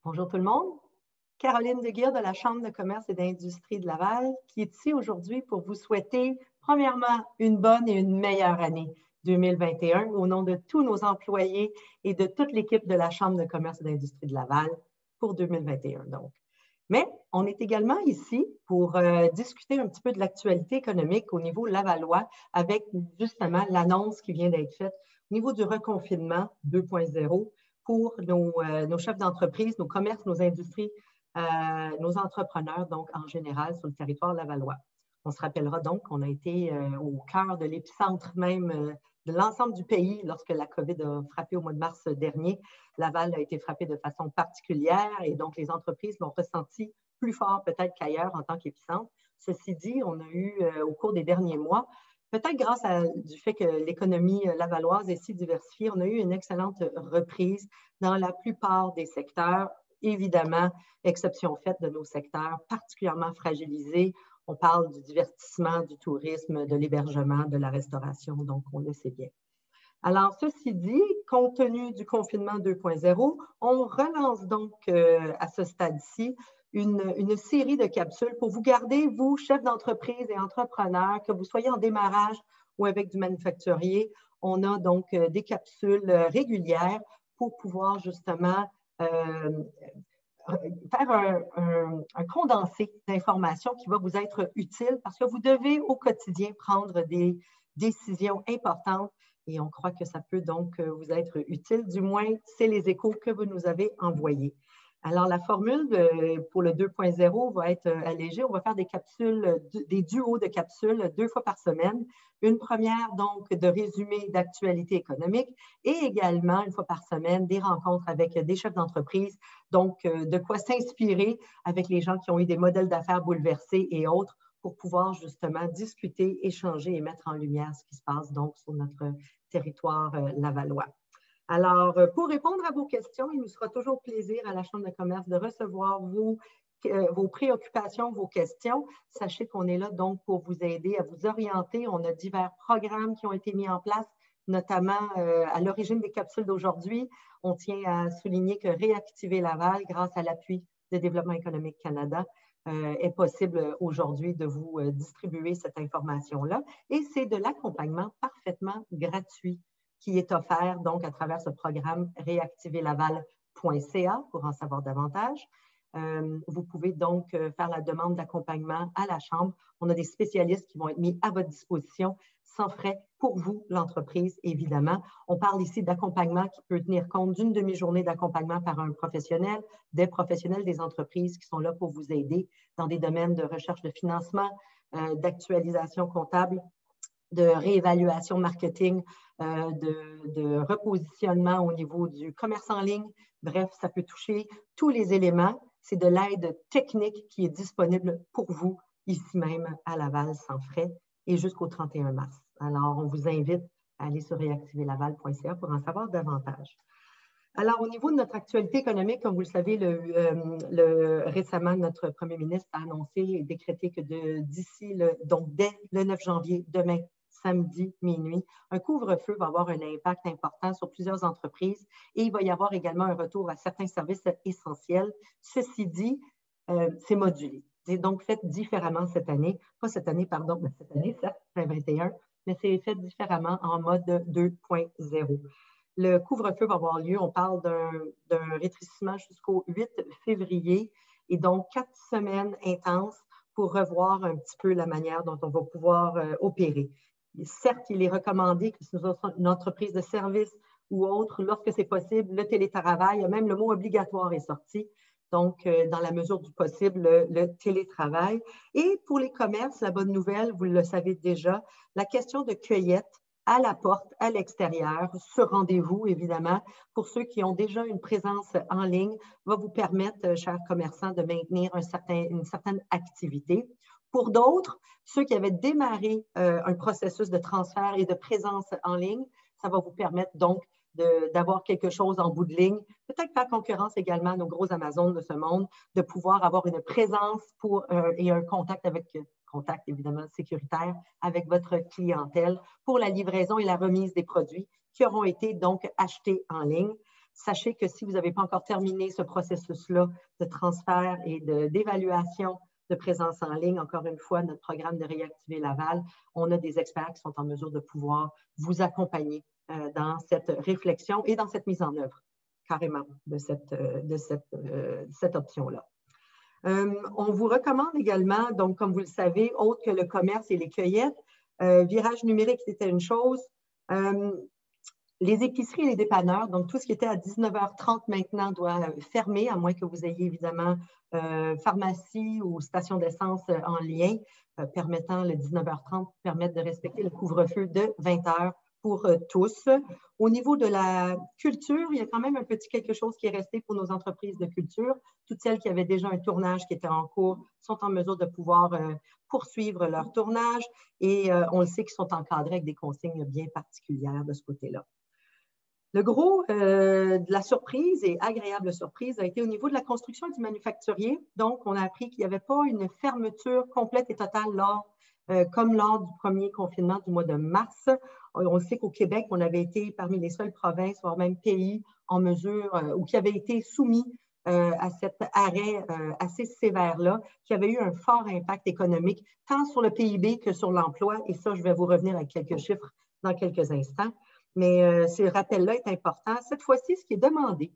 Bonjour tout le monde. Caroline Deguire de la Chambre de commerce et d'industrie de Laval qui est ici aujourd'hui pour vous souhaiter premièrement une bonne et une meilleure année 2021 au nom de tous nos employés et de toute l'équipe de la Chambre de commerce et d'industrie de Laval pour 2021 donc. Mais on est également ici pour discuter un petit peu de l'actualité économique au niveau lavallois avec justement l'annonce qui vient d'être faite au niveau du reconfinement 2.0 pour nos chefs d'entreprise, nos commerces, nos industries, nos entrepreneurs, donc en général sur le territoire lavallois. On se rappellera donc qu'on a été au cœur de l'épicentre même de l'ensemble du pays lorsque la COVID a frappé au mois de mars dernier. Laval a été frappé de façon particulière et donc les entreprises l'ont ressenti plus fort peut-être qu'ailleurs en tant qu'épicentre. Ceci dit, on a eu au cours des derniers mois, peut-être grâce du fait que l'économie lavalloise est si diversifiée, on a eu une excellente reprise dans la plupart des secteurs. Évidemment, exception faite de nos secteurs particulièrement fragilisés. On parle du divertissement, du tourisme, de l'hébergement, de la restauration, donc on le sait bien. Alors, ceci dit, compte tenu du confinement 2.0, on relance donc à ce stade-ci une série de capsules pour vous garder, vous, chefs d'entreprise et entrepreneurs, que vous soyez en démarrage ou avec du manufacturier. On a donc des capsules régulières pour pouvoir justement faire un condensé d'informations qui va vous être utile parce que vous devez au quotidien prendre des décisions importantes et on croit que ça peut donc vous être utile. Du moins, c'est les échos que vous nous avez envoyés. Alors, la formule pour le 2.0 va être allégée. On va faire des capsules, des duos de capsules 2 fois par semaine. Une première, donc, de résumé d'actualité économique et également, une fois par semaine, des rencontres avec des chefs d'entreprise. Donc, de quoi s'inspirer avec les gens qui ont eu des modèles d'affaires bouleversés et autres pour pouvoir justement discuter, échanger et mettre en lumière ce qui se passe donc sur notre territoire lavallois. Alors, pour répondre à vos questions, il nous sera toujours plaisir à la Chambre de commerce de recevoir vos préoccupations, vos questions. Sachez qu'on est là donc pour vous aider à vous orienter. On a divers programmes qui ont été mis en place, notamment à l'origine des capsules d'aujourd'hui. On tient à souligner que Réactiver Laval, grâce à l'appui de Développement économique Canada, est possible aujourd'hui de vous distribuer cette information-là. Et c'est de l'accompagnement parfaitement gratuit qui est offert donc à travers ce programme réactiverlaval.ca pour en savoir davantage. Vous pouvez donc faire la demande d'accompagnement à la Chambre. On a des spécialistes qui vont être mis à votre disposition sans frais pour vous, l'entreprise, évidemment. On parle ici d'accompagnement qui peut tenir compte d'une demi-journée d'accompagnement par un professionnel, des professionnels des entreprises qui sont là pour vous aider dans des domaines de recherche de financement, d'actualisation comptable, de réévaluation marketing, de repositionnement au niveau du commerce en ligne. Bref, ça peut toucher tous les éléments. C'est de l'aide technique qui est disponible pour vous ici même à Laval sans frais et jusqu'au 31 mars. Alors, on vous invite à aller sur réactiverlaval.ca pour en savoir davantage. Alors, au niveau de notre actualité économique, comme vous le savez, récemment, notre premier ministre a annoncé et décrété que donc dès le 9 janvier, demain, samedi, minuit, un couvre-feu va avoir un impact important sur plusieurs entreprises et il va y avoir également un retour à certains services essentiels. Ceci dit, c'est modulé. C'est donc fait différemment cette année, pas cette année, pardon, mais cette année, certes, 2021, mais c'est fait différemment en mode 2.0. Le couvre-feu va avoir lieu, on parle d'un rétrécissement jusqu'au 8 février et donc 4 semaines intenses pour revoir un petit peu la manière dont on va pouvoir opérer. Certes, il est recommandé que ce soit une entreprise de service ou autre, lorsque c'est possible, le télétravail, même le mot obligatoire est sorti. Donc, dans la mesure du possible, le télétravail. Et pour les commerces, la bonne nouvelle, vous le savez déjà, la question de cueillette à la porte, à l'extérieur, ce rendez-vous, évidemment, pour ceux qui ont déjà une présence en ligne, va vous permettre, chers commerçants, de maintenir une certaine activité. Pour d'autres, ceux qui avaient démarré un processus de transfert et de présence en ligne, ça va vous permettre donc d'avoir quelque chose en bout de ligne, peut-être faire concurrence également à nos gros Amazon de ce monde, de pouvoir avoir une présence et un contact évidemment sécuritaire avec votre clientèle pour la livraison et la remise des produits qui auront été donc achetés en ligne. Sachez que si vous n'avez pas encore terminé ce processus-là de transfert et d'évaluation de présence en ligne, encore une fois, notre programme de Réactiver Laval, on a des experts qui sont en mesure de pouvoir vous accompagner dans cette réflexion et dans cette mise en œuvre, carrément, de cette option-là. On vous recommande également, donc comme vous le savez, autre que le commerce et les cueillettes, virage numérique, c'était une chose. Les épiceries et les dépanneurs, donc tout ce qui était à 19h30 maintenant doit fermer, à moins que vous ayez évidemment pharmacie ou station d'essence en lien, permettant le 19h30, permettre de respecter le couvre-feu de 20h pour tous. Au niveau de la culture, il y a quand même un petit quelque chose qui est resté pour nos entreprises de culture. Toutes celles qui avaient déjà un tournage qui était en cours sont en mesure de pouvoir poursuivre leur tournage et on le sait qu'ils sont encadrés avec des consignes bien particulières de ce côté-là. Le gros de la surprise et agréable surprise a été au niveau de la construction du manufacturier. Donc, on a appris qu'il n'y avait pas une fermeture complète et totale comme lors du premier confinement du mois de mars. On sait qu'au Québec, on avait été parmi les seules provinces, voire même pays, en mesure ou qui avaient été soumis à cet arrêt assez sévère-là, qui avait eu un fort impact économique, tant sur le PIB que sur l'emploi. Et ça, je vais vous revenir avec quelques chiffres dans quelques instants. Mais ce rappel-là est important. Cette fois-ci, ce qui est demandé,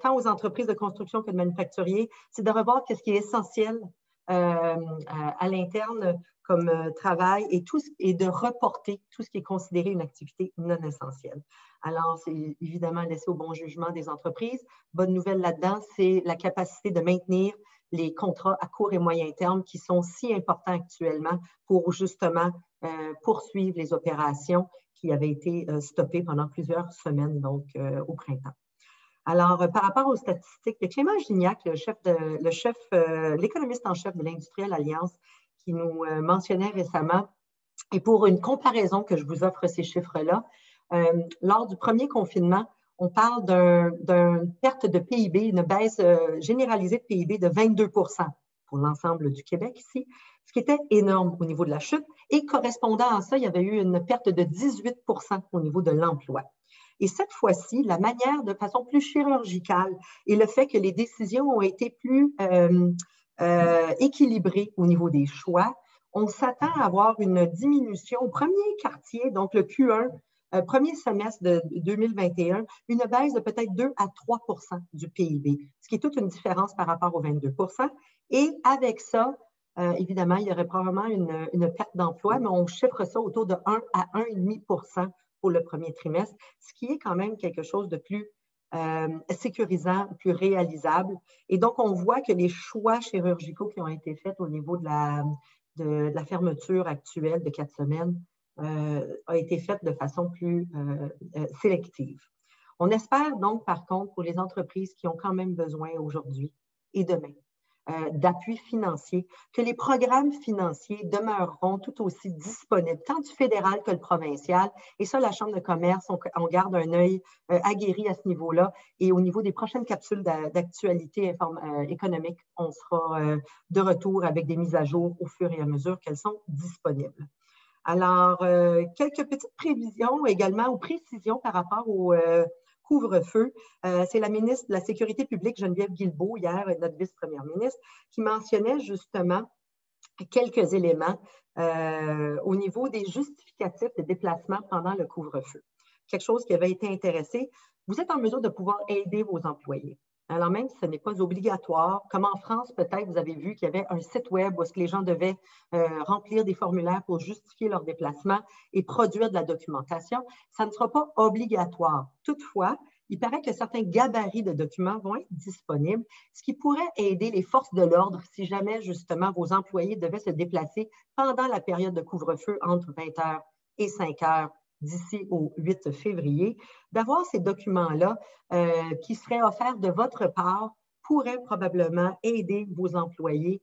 tant aux entreprises de construction que de manufacturiers, c'est de revoir ce qui est essentiel à l'interne comme travail et de reporter tout ce qui est considéré une activité non essentielle. Alors, c'est évidemment laissé au bon jugement des entreprises. Bonne nouvelle là-dedans, c'est la capacité de maintenir les contrats à court et moyen terme qui sont si importants actuellement pour justement poursuivre les opérations qui avait été stoppé pendant plusieurs semaines, donc au printemps. Alors, par rapport aux statistiques, il y a Clément Gignac, l'économiste en chef de l'Industrielle Alliance, qui nous mentionnait récemment, et pour une comparaison que je vous offre ces chiffres-là, lors du premier confinement, on parle d'une perte de PIB, une baisse généralisée de PIB de 22 pour l'ensemble du Québec ici, ce qui était énorme au niveau de la chute. Et correspondant à ça, il y avait eu une perte de 18 au niveau de l'emploi. Et cette fois-ci, la manière de façon plus chirurgicale et le fait que les décisions ont été plus équilibrées au niveau des choix, on s'attend à avoir une diminution au premier quartier, donc le Q1, premier semestre de 2021, une baisse de peut-être 2 à 3 du PIB, ce qui est toute une différence par rapport aux 22 Et avec ça, évidemment, il y aurait probablement une perte d'emploi, mais on chiffre ça autour de 1 à 1,5 pour le premier trimestre, ce qui est quand même quelque chose de plus sécurisant, plus réalisable. Et donc, on voit que les choix chirurgicaux qui ont été faits au niveau de la fermeture actuelle de 4 semaines a été faite de façon plus sélective. On espère donc, par contre, pour les entreprises qui ont quand même besoin aujourd'hui et demain d'appui financier, que les programmes financiers demeureront tout aussi disponibles, tant du fédéral que le provincial. Et ça, la Chambre de commerce, on garde un œil aguerri à ce niveau-là. Et au niveau des prochaines capsules d'actualité économique, on sera de retour avec des mises à jour au fur et à mesure qu'elles sont disponibles. Alors, quelques petites prévisions également ou précisions par rapport au couvre-feu. C'est la ministre de la Sécurité publique, Geneviève Guilbeault, hier, notre vice-première ministre, qui mentionnait justement quelques éléments au niveau des justificatifs de déplacement pendant le couvre-feu. Quelque chose qui avait été intéressé. Vous êtes en mesure de pouvoir aider vos employés. Alors, même si ce n'est pas obligatoire, comme en France, peut-être, vous avez vu qu'il y avait un site web où est-ce que les gens devaient remplir des formulaires pour justifier leur déplacement et produire de la documentation. Ça ne sera pas obligatoire. Toutefois, il paraît que certains gabarits de documents vont être disponibles, ce qui pourrait aider les forces de l'ordre si jamais, justement, vos employés devaient se déplacer pendant la période de couvre-feu entre 20h et 5h d'ici au 8 février, d'avoir ces documents-là qui seraient offerts de votre part pourraient probablement aider vos employés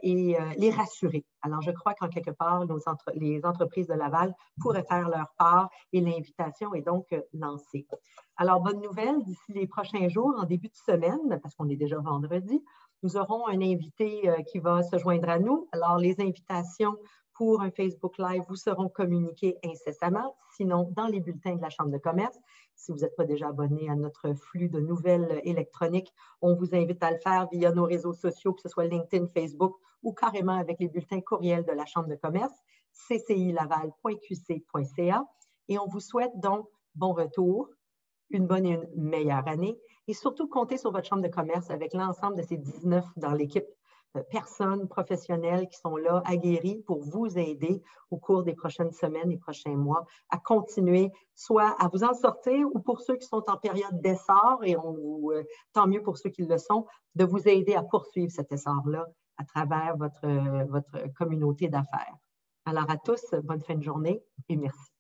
et les rassurer. Alors, je crois qu'en quelque part, les entreprises de Laval pourraient faire leur part et l'invitation est donc lancée. Alors, bonne nouvelle, d'ici les prochains jours, en début de semaine, parce qu'on est déjà vendredi, nous aurons un invité qui va se joindre à nous. Alors, les invitations pour un Facebook Live vous seront communiquées incessamment, sinon dans les bulletins de la Chambre de commerce. Si vous n'êtes pas déjà abonné à notre flux de nouvelles électroniques, on vous invite à le faire via nos réseaux sociaux, que ce soit LinkedIn, Facebook ou carrément avec les bulletins courriels de la Chambre de commerce, ccilaval.qc.ca. Et on vous souhaite donc bon retour, une bonne et une meilleure année et surtout comptez sur votre Chambre de commerce avec l'ensemble de ces 19 dans l'équipe personnes professionnelles qui sont là, aguerries pour vous aider au cours des prochaines semaines et prochains mois à continuer, soit à vous en sortir ou pour ceux qui sont en période d'essor, et tant mieux pour ceux qui le sont, de vous aider à poursuivre cet essor-là à travers votre communauté d'affaires. Alors à tous, bonne fin de journée et merci.